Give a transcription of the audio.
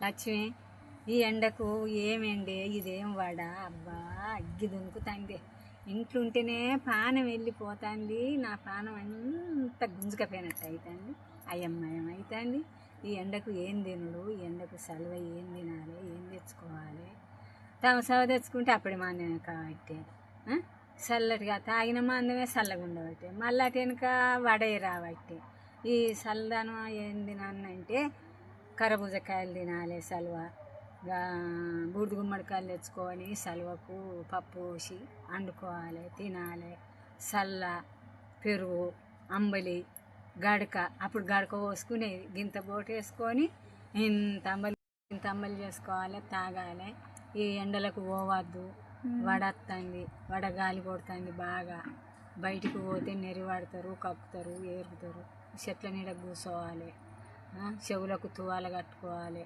లక్ష్మి, ఈ ఎండకు ఏమెండే ఇదేం వడ, అబ్బా అగ్గి దునుకుతుంది. ఇంట్లో ఉంటేనే పానం వెళ్ళిపోతుంది. నా పానం అంతా గుంజుకపోయినట్టు అవుతుంది, అయ్యమ్మయం అవుతుంది. ఈ ఎండకు ఏం తినుడు, ఈ ఎండకు సలవ ఏం తినాలి, ఏం తెచ్చుకోవాలి. సవ తెచ్చుకుంటే అప్పుడు మాందమే కాబట్టి చల్లటిగా తాగిన మాందమే చల్లగా ఉండబట్టే, మళ్ళీ అటు వెనుక వడే రాబట్టే. ఈ చల్లదనం ఏం తినాలంటే కరబూజకాయలు తినాలి, సలువ బూడిద గుమ్మడికాయలు తెచ్చుకొని సలువకు పప్పు పోసి వండుకోవాలి, తినాలి. చల్ల పెరుగు, అంబలి, గడక, అప్పుడు గడక పోసుకునేది గింత బోటు వేసుకొని ఇంత అంబలి చేసుకోవాలి, తాగాలి. ఈ ఎండలకు పోవద్దు, వడత్తంది, వడగాలి కొడుతుంది బాగా. బయటికి పోతే నెరి పడతారు, కక్కుతారు, ఏరుకుతారు. చెట్ల నీడ కూర్చోవాలి, చెవులకు తువాల కట్టుకోవాలి.